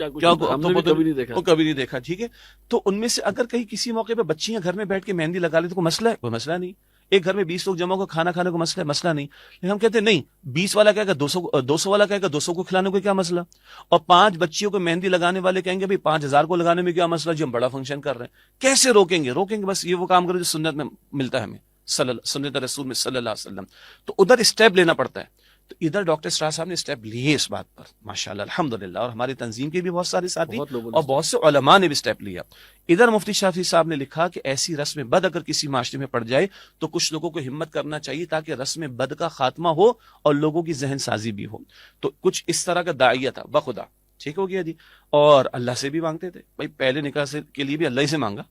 کبھی نہیں دیکھا, ٹھیک ہے, تو ان میں سے اگر کہیں کسی موقع پہ بچیاں گھر میں بیٹھ کے مہندی لگا لے تو کوئی مسئلہ نہیں. ایک گھر میں 20 لوگ جمع ہو کھانا کھانے کو مسئلہ نہیں, لیکن ہم کہتے ہیں نہیں 20 والا کہے گا 200 والا کہے گا 200 کو کھلانے کو کیا مسئلہ, اور 5 بچیوں کو مہندی لگانے والے کہیں گے بھائی 5000 کو لگانے میں کیا مسئلہ, جو ہم بڑا فنکشن کر رہے ہیں. کیسے روکیں گے بس یہ وہ کام کرو جو سنت میں ملتا ہے ہمیں, سنت رسول میں صلی اللہ علیہ وسلم, تو ادھر اسٹیپ لینا پڑتا ہے. تو ادھر ڈاکٹر اسٹرا صاحب نے اسٹیپ لیے اس بات پر ماشاءاللہ الحمدللہ, اور ہماری تنظیم کے بھی بہت سارے ساتھی اور بہت سے علماء نے بھی اسٹیپ لیا. ادھر مفتی شفیع صاحب نے لکھا کہ ایسی رسم بد اگر کسی معاشرے میں پڑ جائے تو کچھ لوگوں کو ہمت کرنا چاہیے تاکہ رسم بد کا خاتمہ ہو اور لوگوں کی ذہن سازی بھی ہو. تو کچھ اس طرح کا داعیہ تھا بخدا, ٹھیک ہو گیا جی, اور اللہ سے بھی مانگتے تھے بھائی, پہلے نکاح سے کے لیے بھی اللہ ہی سے مانگا,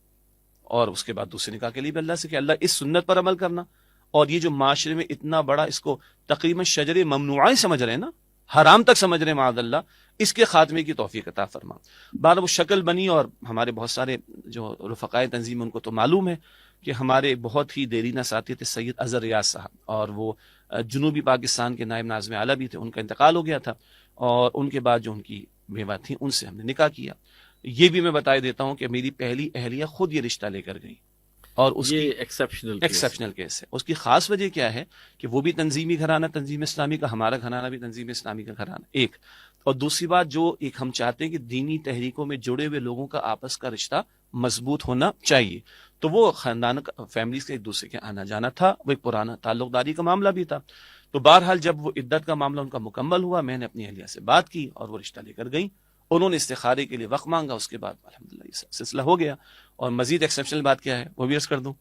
اور اس کے بعد دوسرے نکاح کے لیے بھی اللہ سے کہ اللہ اس سنت پر عمل کرنا. اور یہ جو معاشرے میں اتنا بڑا اس کو تقریباً شجر ممنوعہ سمجھ رہے ہیں نا, حرام تک سمجھ رہے ہیں معاذ اللہ, اس کے خاتمے کی توفیق عطا فرما. بعد وہ شکل بنی, اور ہمارے بہت سارے جو رفقائے تنظیم ان کو تو معلوم ہے کہ ہمارے بہت ہی دیرینہ ساتھی تھے سید اظہر ریاض صاحب, اور وہ جنوبی پاکستان کے نائب ناظم اعلیٰ بھی تھے, ان کا انتقال ہو گیا تھا, اور ان کے بعد جو ان کی بیوہ تھیں ان سے ہم نے نکاح کیا. یہ بھی میں بتا دیتا ہوں کہ میری پہلی اہلیہ خود یہ رشتہ لے کر گئی, اور اس کی ایکسیپشنل کیس ہے. اس کی خاص وجہ کیا ہے کہ وہ بھی تنظیمی گھرانہ تنظیم اسلامی کا, ہمارا گھرانہ بھی تنظیم اسلامی کا گھرانہ, ایک. اور دوسری بات جو ایک ہم چاہتے ہیں کہ دینی تحریکوں میں جڑے ہوئے لوگوں کا آپس کا رشتہ مضبوط ہونا چاہیے, تو وہ خاندان فیملیز کے ایک دوسرے کے آنا جانا تھا, وہ ایک پرانا تعلق داری کا معاملہ بھی تھا. تو بہرحال جب وہ عدت کا معاملہ ان کا مکمل ہوا, میں نے اپنی اہلیہ سے بات کی اور وہ رشتہ لے کر گئی. انہوں نے استخارے کے لیے وقت مانگا, اس کے بعد الحمدللہ یہ سلسلہ ہو گیا. اور مزید ایکسیپشنل بات کیا ہے وہ بھی عرض کر دوں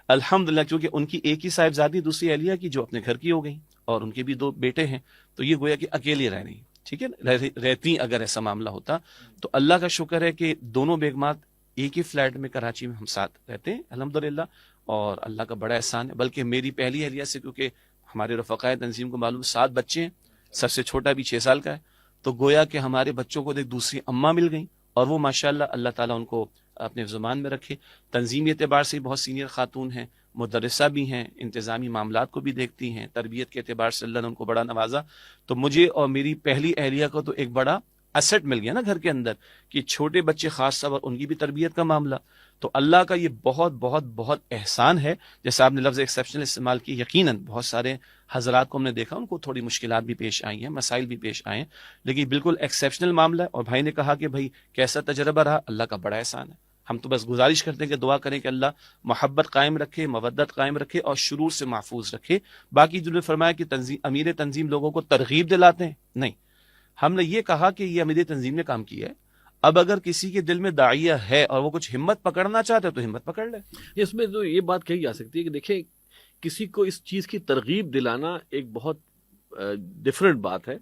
الحمدللہ, کیونکہ ان کی ایک ہی صاحبزادی دوسری اہلیہ کی جو اپنے گھر کی ہو گئی, اور ان کے بھی 2 بیٹے ہیں, تو یہ گویا کہ اکیلی رہ رہی, ٹھیک ہے, رہتی اگر ایسا معاملہ ہوتا. تو اللہ کا شکر ہے کہ دونوں بیگمات ایک ہی فلیٹ میں کراچی میں ہم ساتھ رہتے ہیں الحمدللہ, اور اللہ کا بڑا احسان ہے. بلکہ میری پہلی اہلیہ سے, کیونکہ ہمارے رفقائے تنظیم کو معلوم 7 بچے ہیں, سب سے چھوٹا بھی 6 سال کا ہے, تو گویا کہ ہمارے بچوں کو ایک دوسری اماں مل گئی, اور وہ ماشاءاللہ اللہ تعالیٰ ان کو اپنے زمان میں رکھے. تنظیمی اعتبار سے بہت سینئر خاتون ہیں, مدرسہ بھی ہیں, انتظامی معاملات کو بھی دیکھتی ہیں, تربیت کے اعتبار سے اللہ نے ان کو بڑا نوازا. تو مجھے اور میری پہلی اہلیہ کو تو ایک بڑا ایسٹ مل گیا نا گھر کے اندر, کہ چھوٹے بچے خاص طور پر ان کی بھی تربیت کا معاملہ. تو اللہ کا یہ بہت بہت بہت احسان ہے. جیسے آپ نے لفظ ایکسیپشنل استعمال کی, یقیناً بہت سارے حضرات کو ہم نے دیکھا ان کو تھوڑی مشکلات بھی پیش آئی ہیں, مسائل بھی پیش آئے ہیں, لیکن بالکل ایکسیپشنل معاملہ ہے. اور بھائی نے کہا کہ بھائی کیسا تجربہ رہا, اللہ کا بڑا احسان ہے. ہم تو بس گزارش کرتے ہیں کہ دعا کریں کہ اللہ محبت قائم رکھے, مودت قائم رکھے, اور شرور سے محفوظ رکھے. باقی جو نے فرمایا کہ امیر تنظیم لوگوں کو ترغیب دلاتے ہیں, نہیں, ہم نے یہ کہا کہ یہ امیر تنظیم نے کام کیا ہے. اب اگر کسی کے دل میں داعیہ ہے اور وہ کچھ ہمت پکڑنا چاہتے تو ہمت پکڑ لے. اس میں تو یہ بات کہی جا سکتی ہے کہ دیکھیں, کسی کو اس چیز کی ترغیب دلانا ایک بہت ڈفرینٹ بات ہے.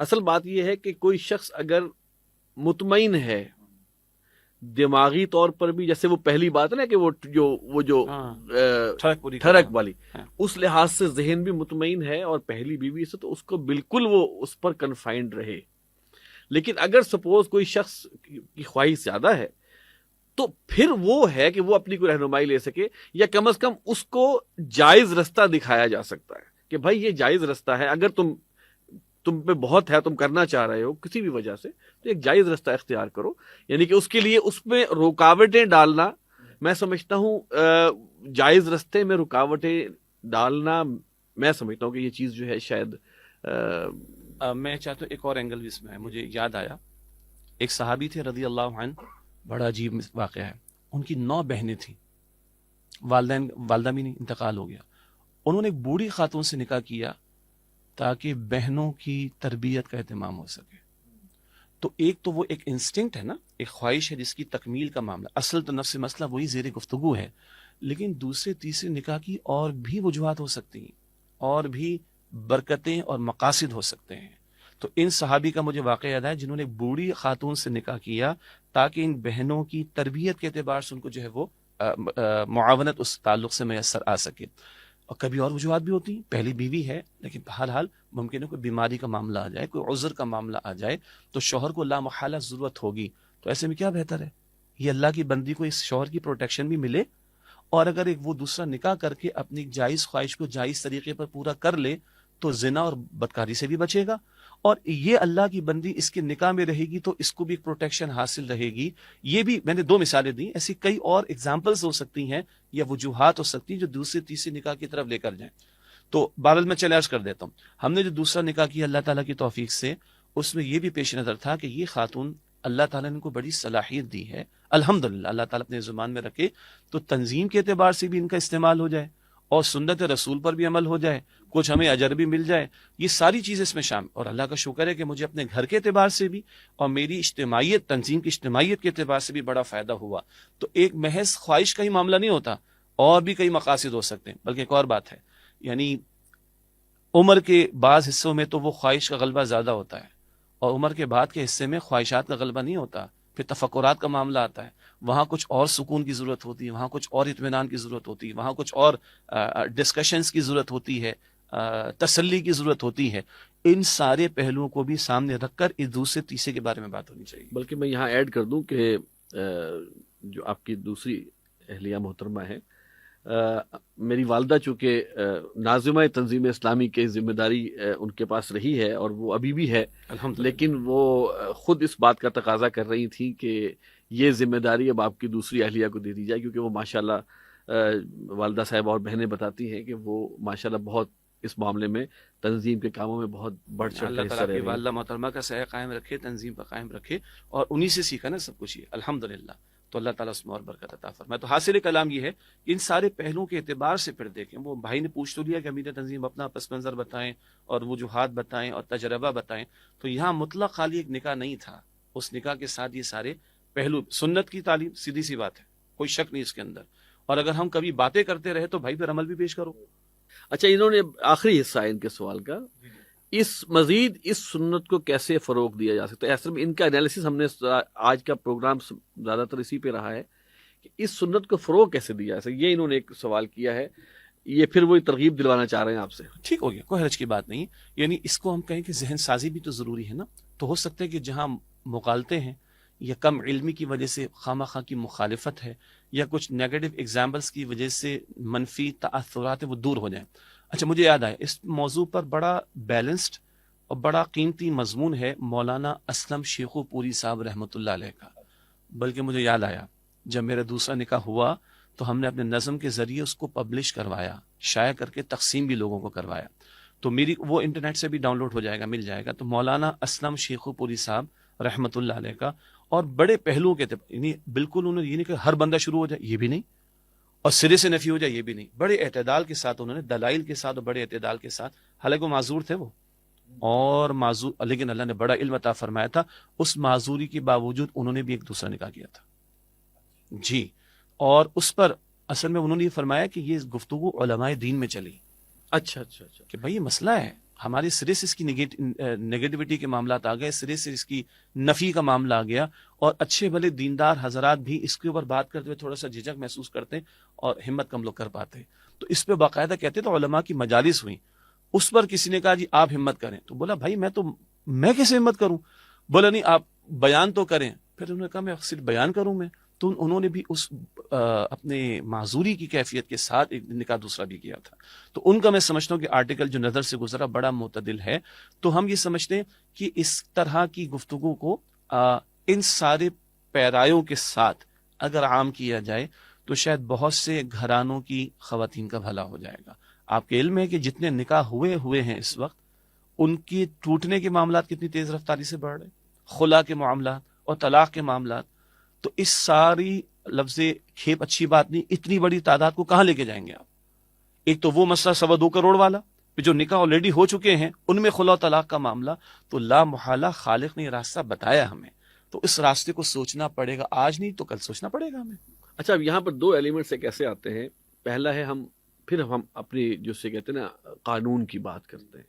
اصل بات یہ ہے کہ کوئی شخص اگر مطمئن ہے دماغی طور پر بھی، جیسے وہ پہلی بات ہے نا کہ وہ جو ٹھڑک والی، اس لحاظ سے ذہن بھی مطمئن ہے اور پہلی بیوی سے، تو اس کو بالکل وہ اس پر کنفائنڈ رہے. لیکن اگر سپوز کوئی شخص کی خواہش زیادہ ہے تو پھر وہ ہے کہ وہ اپنی کوئی رہنمائی لے سکے، یا کم از کم اس کو جائز رستہ دکھایا جا سکتا ہے کہ بھائی یہ جائز رستہ ہے، اگر تم پہ بہت ہے، تم کرنا چاہ رہے ہو کسی بھی وجہ سے، تو ایک جائز رستہ اختیار کرو. یعنی کہ اس کے لیے اس میں رکاوٹیں ڈالنا، میں سمجھتا ہوں جائز رستے میں رکاوٹیں ڈالنا، میں سمجھتا ہوں کہ یہ چیز جو ہے شاید میں چاہتا ہوں ایک اور اینگل بھی اس میں ہے. مجھے یاد آیا ایک صحابی تھے رضی اللہ عنہ، بڑا عجیب واقعہ ہے. ان کی 9 بہنیں تھیں، والدہ بھی نہیں، انتقال ہو گیا. انہوں نے ایک بوڑھی خاتون سے نکاح کیا تاکہ بہنوں کی تربیت کا اہتمام ہو سکے. تو ایک تو وہ ایک انسٹنکٹ ہے نا، ایک خواہش ہے جس کی تکمیل کا معاملہ، اصل تو نفس مسئلہ وہی زیر گفتگو ہے، لیکن دوسرے تیسرے نکاح کی اور بھی وجوہات ہو سکتی ہیں، اور بھی برکتیں اور مقاصد ہو سکتے ہیں. تو ان صحابی کا مجھے واقعہ یاد ہے جنہوں نے ایک بوڑھی خاتون سے نکاح کیا تاکہ ان بہنوں کی تربیت کے اعتبار سے ان کو جو ہے وہ معاونت اس تعلق سے میسر آ سکے. اور کبھی اور وجوہات بھی ہوتی ہیں، پہلی بیوی ہے لیکن بہرحال ممکن ہے کوئی بیماری کا معاملہ آ جائے، کوئی عذر کا معاملہ آ جائے، تو شوہر کو لامحالہ ضرورت ہوگی. تو ایسے میں کیا بہتر ہے، یہ اللہ کی بندی کو اس شوہر کی پروٹیکشن بھی ملے، اور اگر ایک وہ دوسرا نکاح کر کے اپنی جائز خواہش کو جائز طریقے پر پورا کر لے تو زنا اور بدکاری سے بھی بچے گا، اور یہ اللہ کی بندی اس کے نکاح میں رہے گی تو اس کو بھی پروٹیکشن حاصل رہے گی. یہ بھی میں نے 2 مثالیں دی، ایسی کئی اور ایگزامپلز ہو سکتی ہیں یا وجوہات ہو سکتی ہیں جو دوسرے تیسرے نکاح کی طرف لے کر جائیں. تو بہرحال میں چیلنج کر دیتا ہوں، ہم نے جو دوسرا نکاح کیا اللہ تعالیٰ کی توفیق سے، اس میں یہ بھی پیش نظر تھا کہ یہ خاتون اللہ تعالیٰ نے ان کو بڑی صلاحیت دی ہے، الحمدللہ اللہ تعالیٰ اپنے زبان میں رکھے تو تنظیم کے اعتبار سے بھی ان کا استعمال ہو جائے اور سنت رسول پر بھی عمل ہو جائے، کچھ ہمیں اجر بھی مل جائے، یہ ساری چیزیں اس میں شامل. اور اللہ کا شکر ہے کہ مجھے اپنے گھر کے اعتبار سے بھی اور میری اجتماعیت، تنظیم کی اجتماعیت کے اعتبار سے بھی بڑا فائدہ ہوا. تو ایک محض خواہش کا ہی معاملہ نہیں ہوتا، اور بھی کئی مقاصد ہو سکتے ہیں. بلکہ ایک اور بات ہے، یعنی عمر کے بعض حصوں میں تو وہ خواہش کا غلبہ زیادہ ہوتا ہے، اور عمر کے بعد کے حصے میں خواہشات کا غلبہ نہیں ہوتا، پھر تفکرات کا معاملہ آتا ہے، وہاں کچھ اور سکون کی ضرورت ہوتی ہے، وہاں کچھ اور اطمینان کی ضرورت ہوتی ہے، وہاں کچھ اور ڈسکشنز کی ضرورت ہوتی ہے، تسلی کی ضرورت ہوتی ہے. ان سارے پہلوؤں کو بھی سامنے رکھ کر اس دوسرے تیسرے کے بارے میں بات ہونی چاہیے. بلکہ میں یہاں ایڈ کر دوں کہ جو آپ کی دوسری اہلیہ محترمہ ہے، میری والدہ چونکہ ناظمہ تنظیم اسلامی کی ذمہ داری ان کے پاس رہی ہے اور وہ ابھی بھی ہے، لیکن وہ خود اس بات کا تقاضا کر رہی تھی کہ یہ ذمہ داری اب آپ کی دوسری اہلیہ کو دے دی جائے، کیونکہ وہ ماشاءاللہ والدہ صاحبہ اور بہنیں بتاتی ہیں کہ وہ ماشاءاللہ بہت اس معاملے میں تنظیم کے کاموں میں بہت بڑھ چڑھ اللہ کر حصہ تعالیٰ رہ کی رہی ہیں. والدہ محترمہ کا سایہ قائم رکھے، تنظیم پر قائم رکھے، اور انہی سے سیکھا نا سب کچھ یہ الحمدللہ. تو اللہ تعالیٰ اس میں اور برکت عطا فرمائے. تو حاصل کلام یہ ہے کہ ان سارے پہلوؤں کے اعتبار سے پھر دیکھیں. وہ بھائی نے پوچھ تو لیا کہ امیر تنظیم اپنا پس منظر بتائیں اور وجوہات بتائیں اور تجربہ بتائیں، تو یہاں مطلق خالی ایک نکاح نہیں تھا، اس نکاح کے ساتھ یہ سارے پہلو، سنت کی تعلیم سیدھی سی بات ہے، کوئی شک نہیں اس کے اندر. اور اگر ہم کبھی باتیں کرتے رہے تو بھائی پھر عمل بھی پیش کرو. اچھا، انہوں نے آخری حصہ ہے ان کے سوال کا، مزید اس سنت کو کیسے فروغ دیا جا سکتا ہے. اصل میں ان کا انالیسس ہم نے آج کا پروگرام زیادہ تر اسی پہ رہا ہے کہ اس سنت کو فروغ کیسے دیا جا سکتا ہے. یہ انہوں نے ایک سوال کیا ہے، یہ پھر وہی ترغیب دلوانا چاہ رہے ہیں آپ سے. ٹھیک ہو گیا، کوئی حرج کی بات نہیں. یعنی اس کو ہم کہیں کہ ذہن سازی بھی تو ضروری ہے نا. تو ہو سکتا ہے کہ جہاں مغالطے ہیں یا کم علمی کی وجہ سے خواہ مخواہ کی مخالفت ہے یا کچھ نیگیٹو ایگزامپلس کی وجہ سے منفی تاثرات وہ دور ہو جائیں. اچھا، مجھے یاد آیا اس موضوع پر بڑا بیلنسڈ اور بڑا قیمتی مضمون ہے مولانا اسلم شیخو پوری صاحب رحمۃ اللہ علیہ کا. بلکہ مجھے یاد آیا جب میرا دوسرا نکاح ہوا تو ہم نے اپنے نظم کے ذریعے اس کو پبلش کروایا، شائع کر کے تقسیم بھی لوگوں کو کروایا. تو میری وہ انٹرنیٹ سے بھی ڈاؤن لوڈ ہو جائے گا، مل جائے گا. تو مولانا اسلم شیخو پوری صاحب رحمۃ اللہ علیہ کا، اور بڑے پہلوؤں کے یعنی بالکل انہوں نے یہ نہیں کہ ہر بندہ شروع ہو جائے، یہ بھی نہیں، اور سرے سے نفی ہو جائے، یہ بھی نہیں. بڑے اعتدال کے ساتھ انہوں نے، دلائل کے ساتھ اور بڑے اعتدال کے ساتھ، حالانکہ وہ معذور تھے وہ، اور معذور، لیکن اللہ نے بڑا علم عطا فرمایا تھا. اس معذوری کے باوجود انہوں نے بھی ایک دوسرا نکاح کیا تھا جی. اور اس پر اصل میں انہوں نے یہ فرمایا کہ یہ گفتگو علماء دین میں چلی، اچھا اچھا اچھا کہ بھائی یہ مسئلہ ہے، ہمارے سرے سے اس کی نگیٹیوٹی کے معاملات آ گئے، سرے سے اس کی نفی کا معاملہ آ گیا، اور اچھے بھلے دیندار حضرات بھی اس کے اوپر بات کرتے ہوئے تھوڑا سا جھجک محسوس کرتے ہیں اور ہمت کم لوگ کر پاتے ہیں. تو اس پہ باقاعدہ کہتے تو علماء کی مجالس ہوئی، اس پر کسی نے کہا جی آپ ہمت کریں، تو بولا بھائی میں کیسے ہمت کروں؟ بولا نہیں آپ بیان تو کریں. پھر انہوں نے کہا میں صرف بیان کروں میں، تو انہوں نے بھی اس اپنے معذوری کی کیفیت کے ساتھ ایک نکاح دوسرا بھی کیا تھا. تو ان کا میں سمجھتا ہوں کہ آرٹیکل جو نظر سے گزرا بڑا معتدل ہے. تو ہم یہ سمجھتے ہیں کہ اس طرح کی گفتگو کو ان سارے پیرایوں کے ساتھ اگر عام کیا جائے تو شاید بہت سے گھرانوں کی خواتین کا بھلا ہو جائے گا. آپ کے علم ہے کہ جتنے نکاح ہوئے ہیں اس وقت، ان کی ٹوٹنے کے معاملات کتنی تیز رفتاری سے بڑھ رہے ہیں، خلا کے معاملات اور طلاق کے معاملات. تو اس ساری لفظ کھیپ اچھی بات نہیں، اتنی بڑی تعداد کو کہاں لے کے جائیں گے آپ؟ ایک تو وہ مسئلہ 2.25 کروڑ والا، جو نکاح آلریڈی ہو چکے ہیں ان میں خلا و طلاق کا معاملہ. تو لا محالہ خالق نے یہ راستہ بتایا ہمیں، تو اس راستے کو سوچنا پڑے گا، آج نہیں تو کل سوچنا پڑے گا ہمیں. اچھا اب یہاں پر 2 ایلیمنٹس کیسے آتے ہیں. پہلا ہے پھر ہم اپنی جو سے کہتے ہیں نا قانون کی بات کرتے ہیں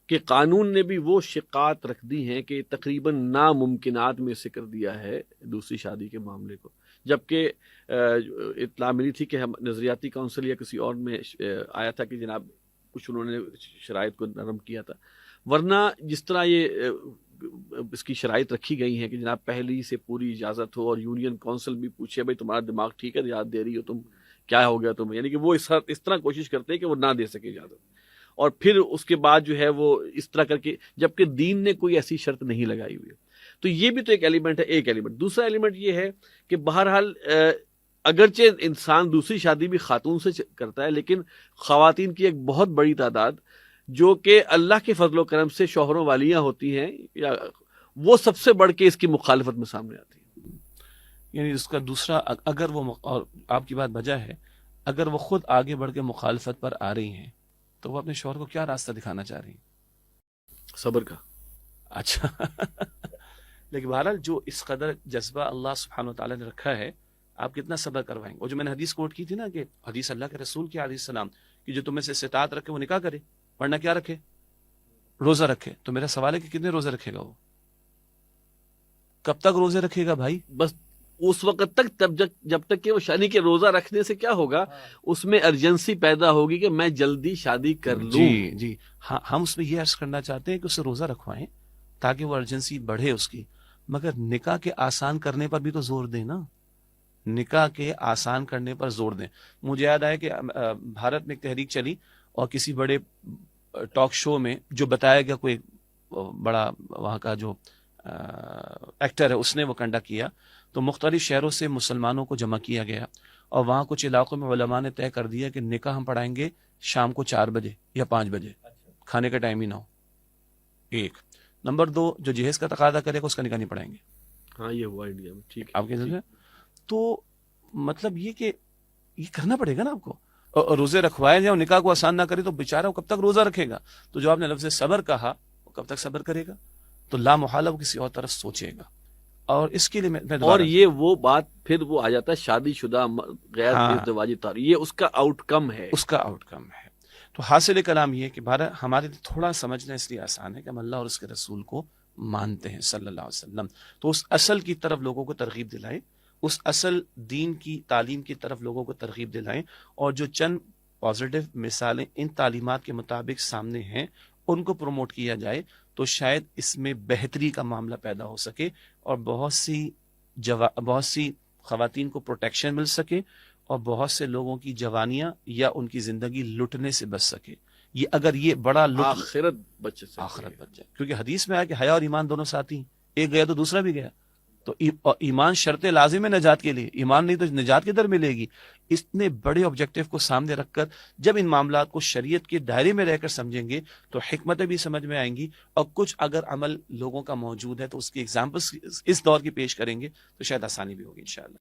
کہ قانون نے بھی وہ شقات رکھ دی ہیں کہ تقریباً ناممکنات میں سے کر دیا ہے دوسری شادی کے معاملے کو. جبکہ اطلاع ملی تھی کہ ہم نظریاتی کونسل یا کسی اور میں آیا تھا کہ جناب کچھ انہوں نے شرائط کو نرم کیا تھا، ورنہ جس طرح یہ اس کی شرائط رکھی گئی ہیں کہ جناب پہلی سے پوری اجازت ہو اور یونین کونسل بھی پوچھے بھائی تمہارا دماغ ٹھیک ہے، یاد دے رہی ہو تم، کیا ہو گیا تم، یعنی کہ وہ اس طرح کوشش کرتے ہیں کہ وہ نہ دے سکے اجازت، اور پھر اس کے بعد جو ہے وہ اس طرح کر کے، جبکہ دین نے کوئی ایسی شرط نہیں لگائی ہوئی ہے. تو یہ بھی تو ایک ایلیمنٹ ہے. ایک ایلیمنٹ. دوسرا ایلیمنٹ یہ ہے کہ بہرحال اگرچہ انسان دوسری شادی بھی خاتون سے کرتا ہے، لیکن خواتین کی ایک بہت بڑی تعداد جو کہ اللہ کے فضل و کرم سے شوہروں والیاں ہوتی ہیں، یا وہ سب سے بڑھ کے اس کی مخالفت میں سامنے آتی ہیں. یعنی اس کا دوسرا، اگر وہ، اور آپ کی بات بجا ہے، اگر وہ خود آگے بڑھ کے مخالفت پر آ رہی ہیں تو وہ اپنے شوہر کو کیا راستہ دکھانا چاہ رہی ہیں؟ صبر کا. اچھا لیکن بہرحال جو اس قدر جذبہ اللہ سبحانہ و تعالیٰ نے رکھا ہے، آپ کتنا صبر کروائیں گے؟ اور جو میں نے حدیث کوٹ کی تھی نا، کہ حدیث اللہ کے رسول کی علیہ السلام کہ جو تمہیں سے استطاعت رکھے وہ نکاح کرے، ورنہ کیا رکھے؟ روزہ رکھے. تو میرا سوال ہے کہ کتنے روزے رکھے گا وہ؟ کب تک روزے رکھے گا بھائی؟ بس اس وقت تک، جب تک کہ وہ شادی کے روزہ رکھنے سے کیا ہوگا، اس میں ارجنسی پیدا ہوگی کہ میں جلدی شادی کر لوں. جی ہاں، ہم اس میں یہ عرض کرنا چاہتے ہیں کہ اسے روزہ رکھوائیں تاکہ وہ ارجنسی بڑھے اس کی، مگر نکاح کے آسان کرنے پر بھی تو زور دیں نا، نکاح کے آسان کرنے پر زور دیں. مجھے یاد آیا کہ بھارت میں ایک تحریک چلی اور کسی بڑے ٹاک شو میں جو بتایا گیا، کوئی بڑا وہاں کا جو ایکٹر ہے اس نے وہ کنڈکٹ کیا، تو مختلف شہروں سے مسلمانوں کو جمع کیا گیا، اور وہاں کچھ علاقوں میں علماء نے طے کر دیا کہ نکاح ہم پڑھائیں گے شام کو 4 بجے یا 5 بجے، کھانے کا ٹائم ہی نہ ہو. ایک نمبر 2، جو جہیز کا تقاضا کرے گا اس کا نکاح نہیں پڑھائیں گے. ہاں یہ ہوا انڈیا میں. ٹھیک ہے آپ کے تو مطلب یہ کہ یہ کرنا پڑے گا نا آپ کو. اور روزے رکھوائے جائیں اور نکاح کو آسان نہ کرے تو بیچارہ وہ کب تک روزہ رکھے گا؟ تو جو آپ نے لفظ صبر کہا، وہ کب تک صبر کرے گا؟ تو لا محالہ وہ کسی اور طرف سوچے گا. اور اس کے لیے میں اور یہ وہ بات پھر وہ آ جاتا ہے شادی شدہ غیر ازدواجی تعلق، یہ اس کا آؤٹ کم ہے. اس کا آؤٹ کم ہے. تو حاصل کلام یہ کہ ہمارے لیے تھوڑا سمجھنا اس لیے آسان ہے کہ ہم اللہ اور اس کے رسول کو مانتے ہیں صلی اللہ علیہ وسلم. تو اس اصل کی طرف لوگوں کو ترغیب دلائیں، اس اصل دین کی تعلیم کی طرف لوگوں کو ترغیب دلائیں، اور جو چند پازیٹیو مثالیں ان تعلیمات کے مطابق سامنے ہیں ان کو پروموٹ کیا جائے تو شاید اس میں بہتری کا معاملہ پیدا ہو سکے، اور بہت سی خواتین کو پروٹیکشن مل سکے، اور بہت سے لوگوں کی جوانیاں یا ان کی زندگی لٹنے سے بچ سکے. یہ اگر یہ بڑا آخرت بچ جائے، کیونکہ حدیث میں آیا کہ حیا اور ایمان دونوں ساتھی ہیں، ایک گیا تو دوسرا بھی گیا. تو ایمان شرط لازم ہے نجات کے لیے، ایمان نہیں تو نجات کدھر ملے گی؟ اتنے بڑے آبجیکٹیو کو سامنے رکھ کر جب ان معاملات کو شریعت کے دائرے میں رہ کر سمجھیں گے تو حکمتیں بھی سمجھ میں آئیں گی، اور کچھ اگر عمل لوگوں کا موجود ہے تو اس کی ایگزامپلس اس دور کی پیش کریں گے تو شاید آسانی بھی ہوگی انشاءاللہ.